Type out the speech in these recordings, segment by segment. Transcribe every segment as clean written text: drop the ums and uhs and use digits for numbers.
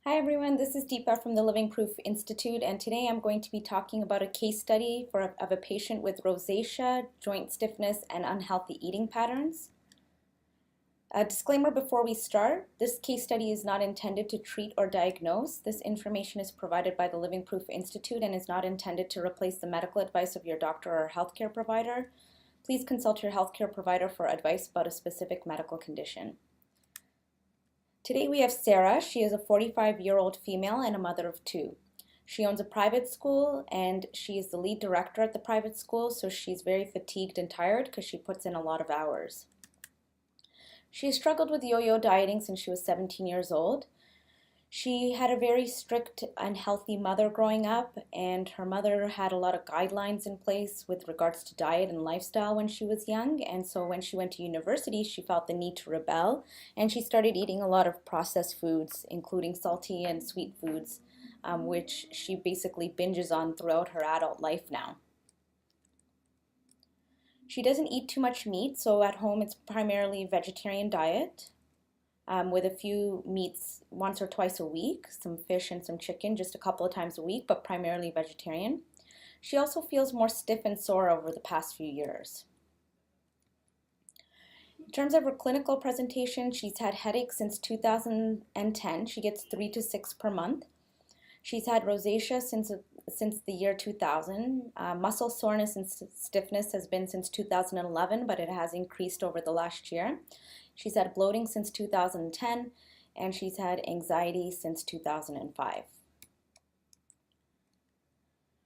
Hi everyone, this is Deepa from the Living Proof Institute, and today I'm going to be talking about a case study of a patient with rosacea, joint stiffness, and unhealthy eating patterns. A disclaimer before we start, this case study is not intended to treat or diagnose. This information is provided by the Living Proof Institute and is not intended to replace the medical advice of your doctor or healthcare provider. Please consult your healthcare provider for advice about a specific medical condition. Today we have Sarah. She is a 45-year-old female and a mother of two. She owns a private school and she is the lead director at the private school, so she's very fatigued and tired because she puts in a lot of hours. She has struggled with yo-yo dieting since she was 17 years old. She had a very strict and healthy mother growing up, and her mother had a lot of guidelines in place with regards to diet and lifestyle when she was young. And so when she went to university, she felt the need to rebel, and she started eating a lot of processed foods, including salty and sweet foods, which she basically binges on throughout her adult life now. She doesn't eat too much meat, so at home it's primarily a vegetarian diet. With a few meats once or twice a week, some fish and some chicken just a couple of times a week, but primarily vegetarian. She also feels more stiff and sore over the past few years. In terms of her clinical presentation, she's had headaches since 2010. She gets 3 to 6 per month. She's had rosacea since the year 2000. Muscle soreness and stiffness has been since 2011, but it has increased over the last year. She's had bloating since 2010, and she's had anxiety since 2005.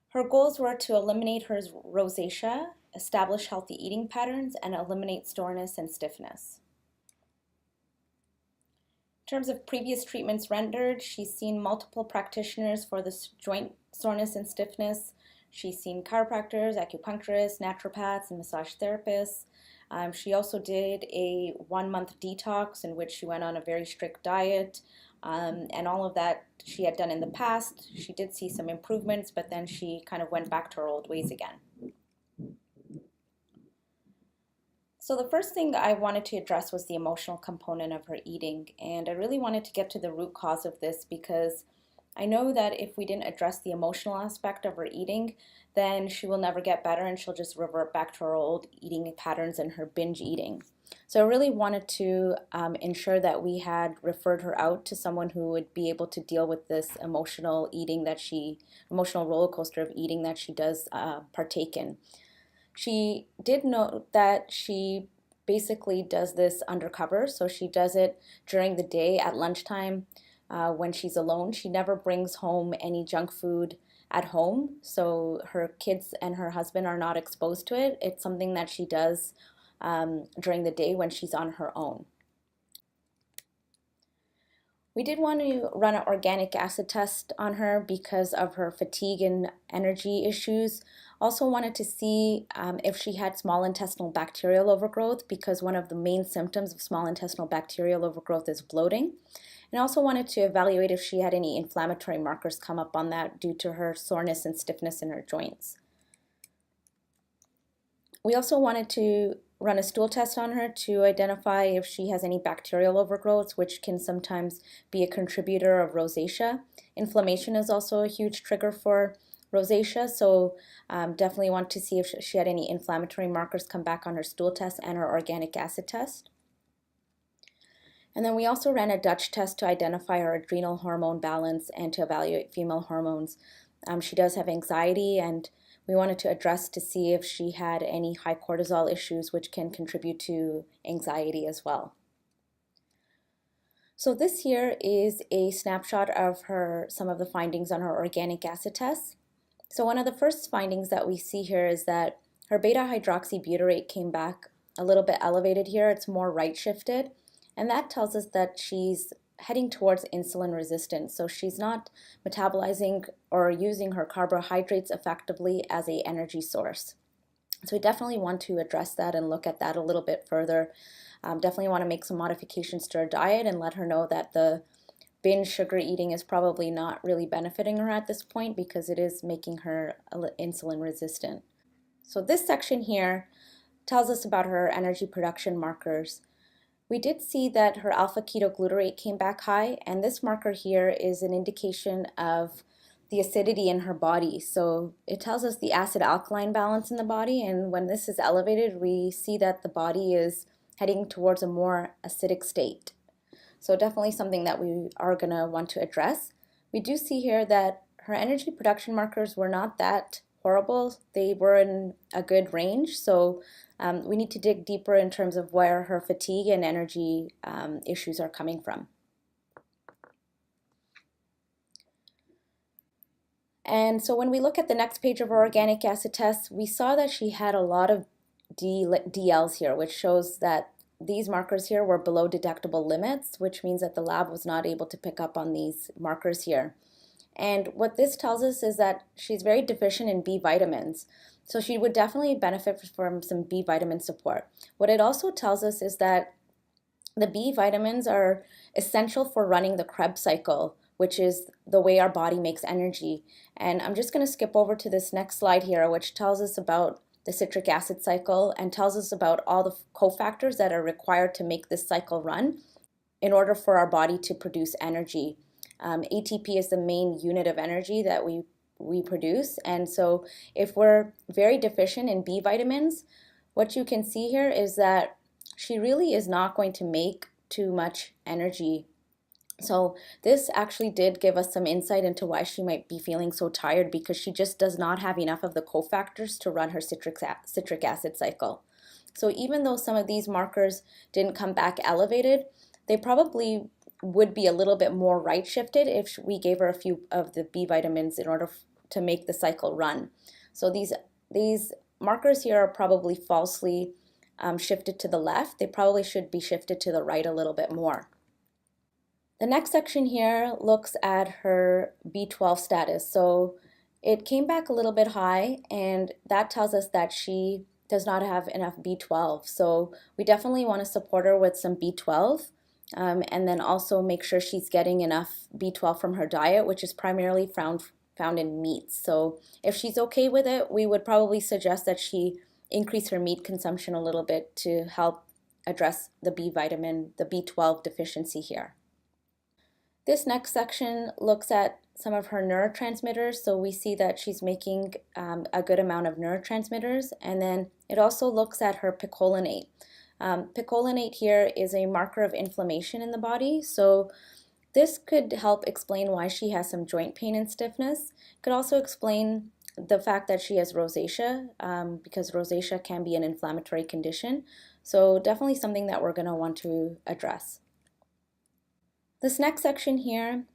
Her goals were to eliminate her rosacea, establish healthy eating patterns, and eliminate soreness and stiffness. In terms of previous treatments rendered, she's seen multiple practitioners for this joint soreness and stiffness. She's seen chiropractors, acupuncturists, naturopaths, and massage therapists. She also did a 1 month detox in which she went on a very strict diet, and all of that she had done in the past. She did see some improvements, but then she kind of went back to her old ways again. So the first thing I wanted to address was the emotional component of her eating, and I really wanted to get to the root cause of this because I know that if we didn't address the emotional aspect of her eating, then she will never get better and she'll just revert back to her old eating patterns and her binge eating. So I really wanted to ensure that we had referred her out to someone who would be able to deal with this emotional roller coaster of eating that she does partake in. She did note that she basically does this undercover, so she does it during the day at lunchtime when she's alone. She never brings home any junk food at home, so her kids and her husband are not exposed to it. It's something that she does during the day when she's on her own. We did want to run an organic acid test on her because of her fatigue and energy issues. Also wanted to see if she had small intestinal bacterial overgrowth because one of the main symptoms of small intestinal bacterial overgrowth is bloating. And also wanted to evaluate if she had any inflammatory markers come up on that due to her soreness and stiffness in her joints. We also wanted to run a stool test on her to identify if she has any bacterial overgrowths, which can sometimes be a contributor of rosacea. Inflammation is also a huge trigger for rosacea, so definitely want to see if she had any inflammatory markers come back on her stool test and her organic acid test. And then we also ran a Dutch test to identify her adrenal hormone balance and to evaluate female hormones. She does have anxiety, and we wanted to address to see if she had any high cortisol issues which can contribute to anxiety as well. So this here is a snapshot of some of the findings on her organic acid test. So one of the first findings that we see here is that her beta hydroxybutyrate came back a little bit elevated here. It's more right shifted, and that tells us that she's heading towards insulin resistance. So she's not metabolizing or using her carbohydrates effectively as an energy source. So we definitely want to address that and look at that a little bit further. Definitely want to make some modifications to her diet and let her know that the binge sugar eating is probably not really benefiting her at this point because it is making her insulin resistant. So this section here tells us about her energy production markers. We did see that her alpha-ketoglutarate came back high, and this marker here is an indication of the acidity in her body. So it tells us the acid-alkaline balance in the body, and when this is elevated, we see that the body is heading towards a more acidic state. So definitely something that we are going to want to address. We do see here that her energy production markers were not that horrible. They were in a good range, so we need to dig deeper in terms of where her fatigue and energy issues are coming from. And so when we look at the next page of our organic acid test, we saw that she had a lot of DLs here, which shows that these markers here were below detectable limits, which means that the lab was not able to pick up on these markers here. And what this tells us is that she's very deficient in B vitamins. So she would definitely benefit from some B vitamin support. What it also tells us is that the B vitamins are essential for running the Krebs cycle, which is the way our body makes energy. And I'm just going to skip over to this next slide here, which tells us about the citric acid cycle and tells us about all the cofactors that are required to make this cycle run in order for our body to produce energy. ATP is the main unit of energy that we produce, and so if we're very deficient in B vitamins, what you can see here is that she really is not going to make too much energy. So this actually did give us some insight into why she might be feeling so tired, because she just does not have enough of the cofactors to run her citric acid cycle. So even though some of these markers didn't come back elevated, they probably would be a little bit more right shifted if we gave her a few of the B vitamins in order to make the cycle run. So these markers here are probably falsely shifted to the left. They probably should be shifted to the right a little bit more. The next section here looks at her B12 status. So it came back a little bit high, and that tells us that she does not have enough B12. So we definitely want to support her with some B12, and then also make sure she's getting enough B12 from her diet, which is primarily found in meats. So if she's okay with it, we would probably suggest that she increase her meat consumption a little bit to help address the B vitamin, the B12 deficiency here. This next section looks at some of her neurotransmitters. So we see that she's making a good amount of neurotransmitters, and then it also looks at her picolinate. Picolinate here is a marker of inflammation in the body. So this could help explain why she has some joint pain and stiffness. It could also explain the fact that she has rosacea, because rosacea can be an inflammatory condition. So definitely something that we're going to want to address. This next section here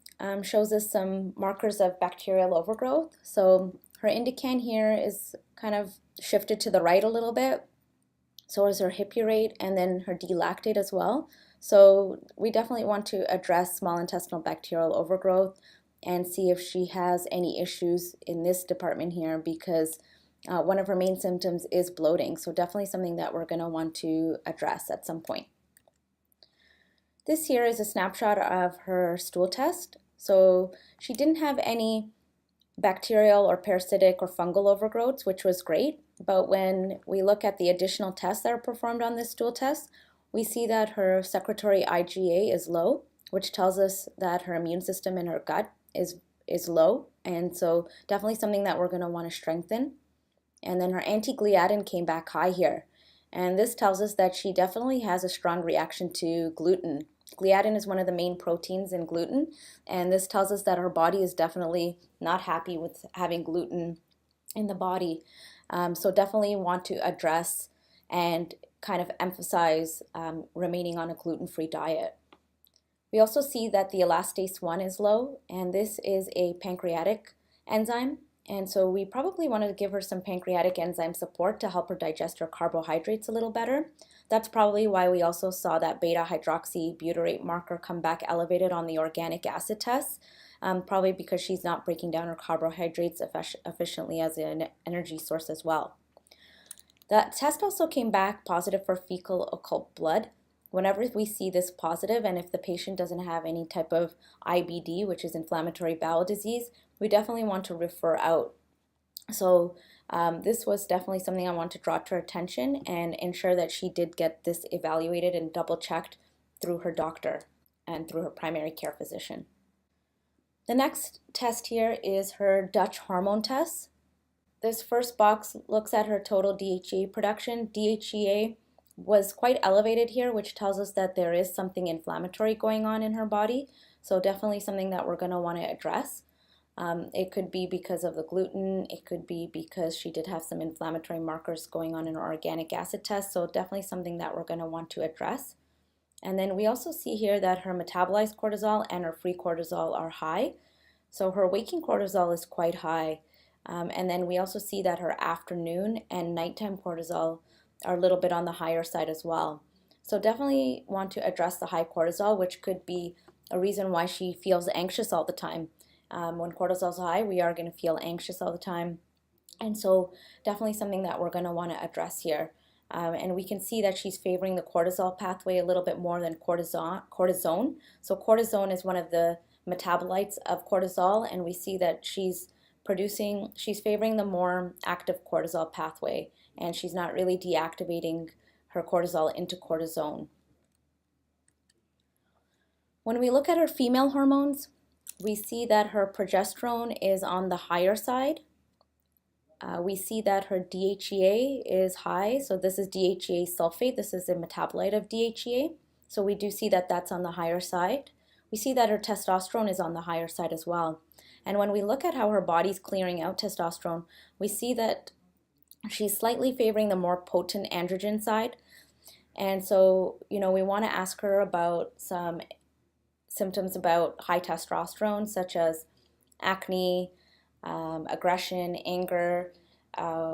shows us some markers of bacterial overgrowth. So her indican here is kind of shifted to the right a little bit. So is her hippurate, and then her D-lactate as well. So we definitely want to address small intestinal bacterial overgrowth and see if she has any issues in this department here, because one of her main symptoms is bloating. So definitely something that we're going to want to address at some point. This here is a snapshot of her stool test. So she didn't have any bacterial or parasitic or fungal overgrowths, which was great. But when we look at the additional tests that are performed on this stool test, we see that her secretory IgA is low, which tells us that her immune system in her gut is low. And so definitely something that we're going to want to strengthen. And then her anti-gliadin came back high here. And this tells us that she definitely has a strong reaction to gluten. Gliadin is one of the main proteins in gluten, and this tells us that her body is definitely not happy with having gluten in the body. So definitely want to address and kind of emphasize remaining on a gluten-free diet. We also see that the elastase 1 is low, and this is a pancreatic enzyme. And so we probably wanted to give her some pancreatic enzyme support to help her digest her carbohydrates a little better. That's probably why we also saw that beta-hydroxybutyrate marker come back elevated on the organic acid test, probably because she's not breaking down her carbohydrates efficiently as an energy source as well. The test also came back positive for fecal occult blood. Whenever we see this positive, and if the patient doesn't have any type of IBD, which is inflammatory bowel disease, we definitely want to refer out. So this was definitely something I want to draw to her attention and ensure that she did get this evaluated and double checked through her doctor and through her primary care physician. The next test here is her Dutch hormone test. This first box looks at her total DHEA production. DHEA was quite elevated here, which tells us that there is something inflammatory going on in her body. So definitely something that we're going to want to address. It could be because of the gluten. It could be because she did have some inflammatory markers going on in her organic acid test. So definitely something that we're going to want to address. And then we also see here that her metabolized cortisol and her free cortisol are high. So her waking cortisol is quite high. And then we also see that her afternoon and nighttime cortisol are a little bit on the higher side as well. So definitely want to address the high cortisol, which could be a reason why she feels anxious all the time. When cortisol is high, we are going to feel anxious all the time. And so definitely something that we're going to want to address here. And we can see that she's favoring the cortisol pathway a little bit more than cortisone. So cortisone is one of the metabolites of cortisol, and we see that she's favoring the more active cortisol pathway, and she's not really deactivating her cortisol into cortisone. When we look at her female hormones, we see that her progesterone is on the higher side. We see that her DHEA is high, so this is DHEA sulfate. This is a metabolite of DHEA, so we do see that that's on the higher side. We see that her testosterone is on the higher side as well. And when we look at how her body's clearing out testosterone, we see that she's slightly favoring the more potent androgen side. And so, we want to ask her about some symptoms about high testosterone, such as acne, aggression, anger.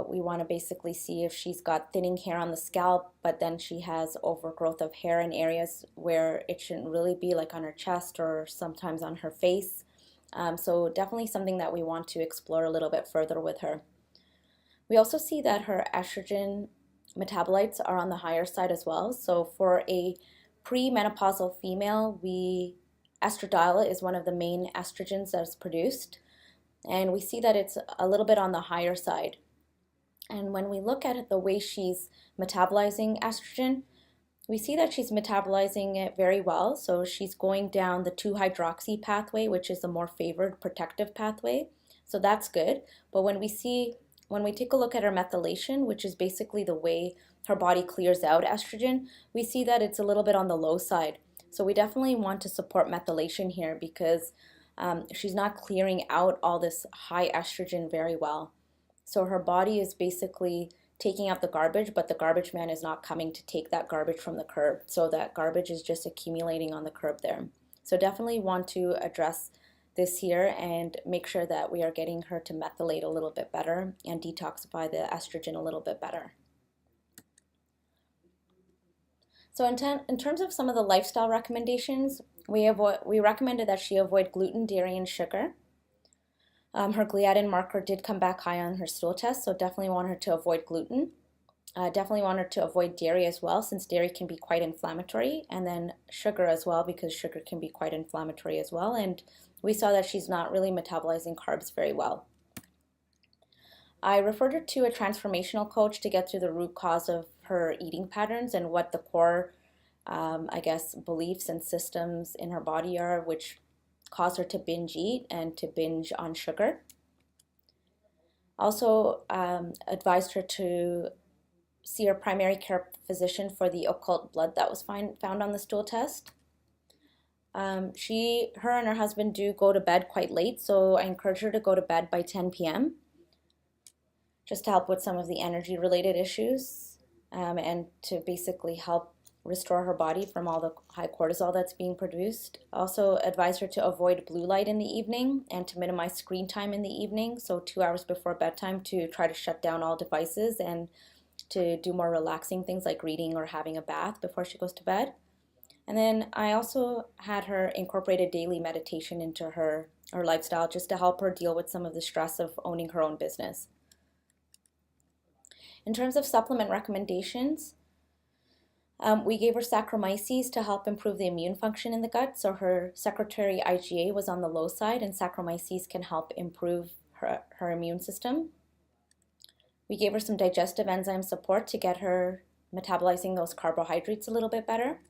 We want to basically see if she's got thinning hair on the scalp, but then she has overgrowth of hair in areas where it shouldn't really be, like on her chest or sometimes on her face. So definitely something that we want to explore a little bit further with her. We also see that her estrogen metabolites are on the higher side as well. So for a premenopausal female, estradiol is one of the main estrogens that's produced. And we see that it's a little bit on the higher side. And when we look at it, the way she's metabolizing estrogen, we see that she's metabolizing it very well. So she's going down the 2-hydroxy pathway, which is the more favored protective pathway. So that's good. But when we take a look at her methylation, which is basically the way her body clears out estrogen, we see that it's a little bit on the low side. So we definitely want to support methylation here because she's not clearing out all this high estrogen very well. So her body is basically taking out the garbage, but the garbage man is not coming to take that garbage from the curb. So that garbage is just accumulating on the curb there. So definitely want to address this here and make sure that we are getting her to methylate a little bit better and detoxify the estrogen a little bit better. So in terms of some of the lifestyle recommendations, we recommended that she avoid gluten, dairy, and sugar. Her gliadin marker did come back high on her stool test, so definitely want her to avoid gluten. Definitely want her to avoid dairy as well, since dairy can be quite inflammatory, and then sugar as well, because sugar can be quite inflammatory as well. And we saw that she's not really metabolizing carbs very well. I referred her to a transformational coach to get to the root cause of her eating patterns and what the core, beliefs and systems in her body are, which cause her to binge eat and to binge on sugar. Also advised her to see her primary care physician for the occult blood that was found on the stool test. Her and her husband do go to bed quite late, so I encourage her to go to bed by 10 p.m. just to help with some of the energy related issues and to basically help restore her body from all the high cortisol that's being produced. Also advise her to avoid blue light in the evening and to minimize screen time in the evening, so 2 hours before bedtime to try to shut down all devices and to do more relaxing things like reading or having a bath before she goes to bed. And then I also had her incorporate a daily meditation into her lifestyle just to help her deal with some of the stress of owning her own business. In terms of supplement recommendations, we gave her Saccharomyces to help improve the immune function in the gut. So her secretory IgA was on the low side, and Saccharomyces can help improve her immune system. We gave her some digestive enzyme support to get her metabolizing those carbohydrates a little bit better.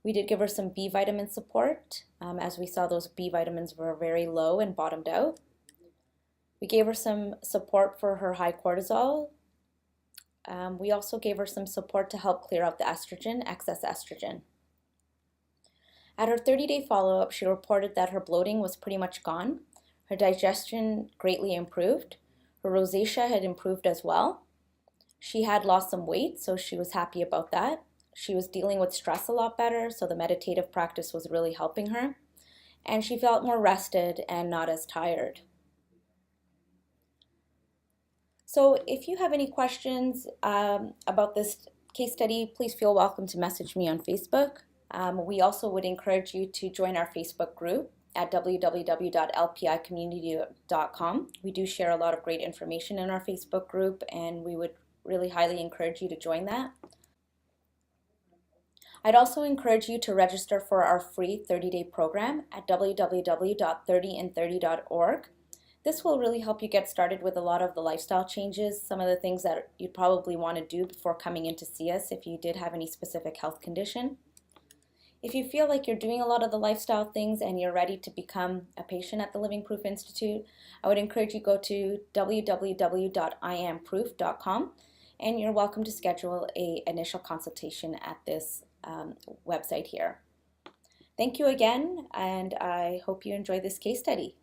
We did give her some B vitamin support. As we saw, those B vitamins were very low and bottomed out. We gave her some support for her high cortisol. We also gave her some support to help clear out the estrogen, excess estrogen. At her 30-day follow-up, she reported that her bloating was pretty much gone. Her digestion greatly improved. Her rosacea had improved as well. She had lost some weight, so she was happy about that. She was dealing with stress a lot better, so the meditative practice was really helping her. And she felt more rested and not as tired. So if you have any questions about this case study, please feel welcome to message me on Facebook. We also would encourage you to join our Facebook group at www.lpicommunity.com. We do share a lot of great information in our Facebook group, and we would really highly encourage you to join that. I'd also encourage you to register for our free 30-day program at www.30in30.org. This will really help you get started with a lot of the lifestyle changes, some of the things that you'd probably want to do before coming in to see us if you did have any specific health condition. If you feel like you're doing a lot of the lifestyle things and you're ready to become a patient at the Living Proof Institute, I would encourage you to go to www.iamproof.com, and you're welcome to schedule an initial consultation at this website here. Thank you again, and I hope you enjoy this case study.